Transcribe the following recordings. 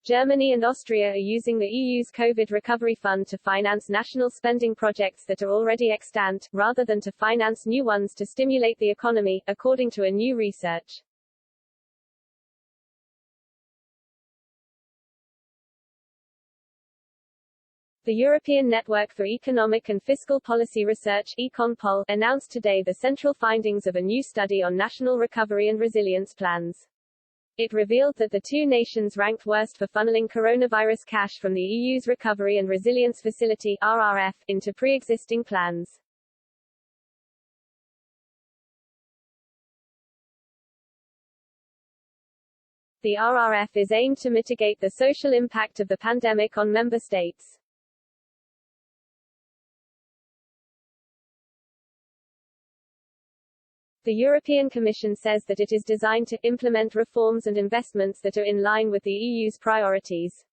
Germany and Austria are using the EU's COVID recovery fund to finance national spending projects that are already extant, rather than to finance new ones to stimulate the economy, according to a new research. The European Network for Economic and Fiscal Policy Research (EconPol) announced today the central findings of a new study on national recovery and resilience plans. It revealed that the two nations ranked worst for funneling coronavirus cash from the EU's Recovery and Resilience Facility (RRF) into pre-existing plans. The RRF is aimed to mitigate the social impact of the pandemic on member states. The European Commission says that it is designed to implement reforms and investments that are in line with the EU's priorities.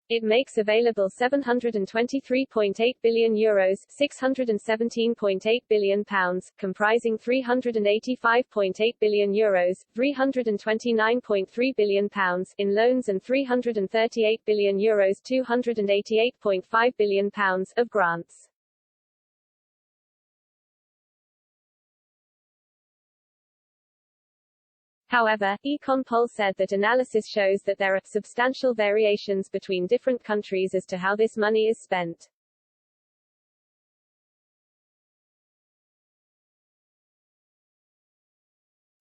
It makes available €723.8 billion, €617.8 billion, comprising €385.8 billion, €329.3 billion in loans and €338 billion, €288.5 billion of grants. However, EconPol said that analysis shows that there are substantial variations between different countries as to how this money is spent.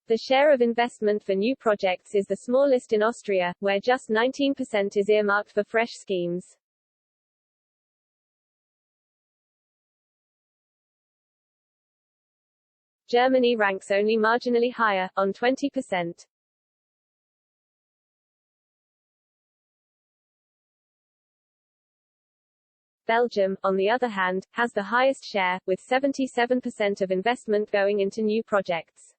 The share of investment for new projects is the smallest in Austria, where just 19% is earmarked for fresh schemes. Germany ranks only marginally higher, on 20%. Belgium, on the other hand, has the highest share, with 77% of investment going into new projects.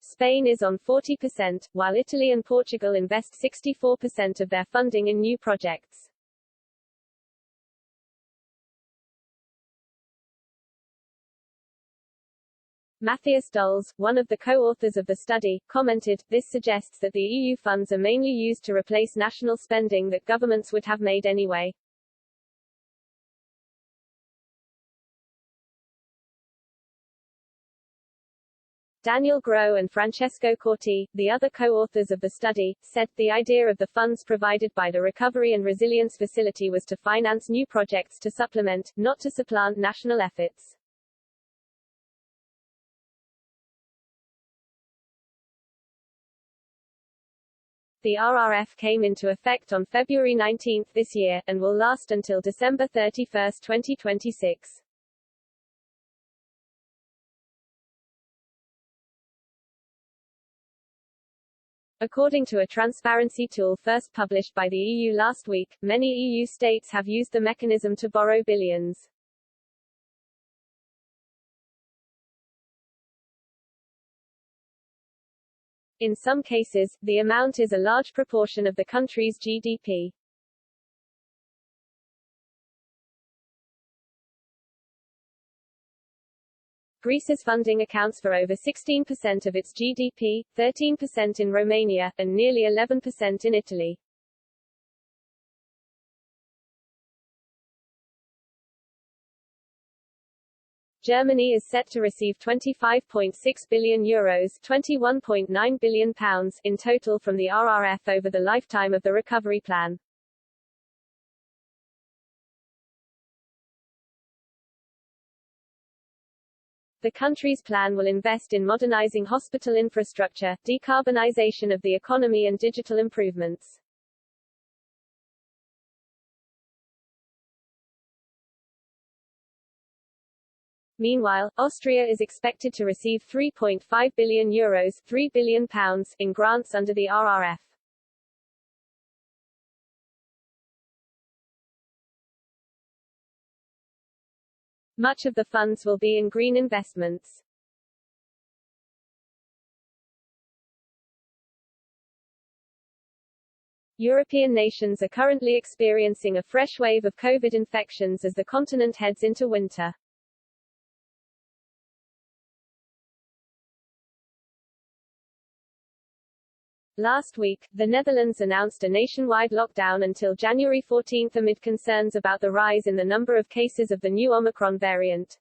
Spain is on 40%, while Italy and Portugal invest 64% of their funding in new projects. Matthias Dulles, one of the co-authors of the study, commented, "This suggests that the EU funds are mainly used to replace national spending that governments would have made anyway." Daniel Groh and Francesco Corti, the other co-authors of the study, said, "The idea of the funds provided by the Recovery and Resilience Facility was to finance new projects to supplement, not to supplant national efforts." The RRF came into effect on February 19 this year, and will last until December 31, 2026. According to a transparency tool first published by the EU last week, many EU states have used the mechanism to borrow billions. In some cases, the amount is a large proportion of the country's GDP. Greece's funding accounts for over 16% of its GDP, 13% in Romania, and nearly 11% in Italy. Germany is set to receive €25.6 billion, £21.9 billion in total from the RRF over the lifetime of the recovery plan. The country's plan will invest in modernizing hospital infrastructure, decarbonization of the economy and digital improvements. Meanwhile, Austria is expected to receive €3.5 billion, £3 billion in grants under the RRF. Much of the funds will be in green investments. European nations are currently experiencing a fresh wave of COVID infections as the continent heads into winter. Last week, the Netherlands announced a nationwide lockdown until January 14 amid concerns about the rise in the number of cases of the new Omicron variant.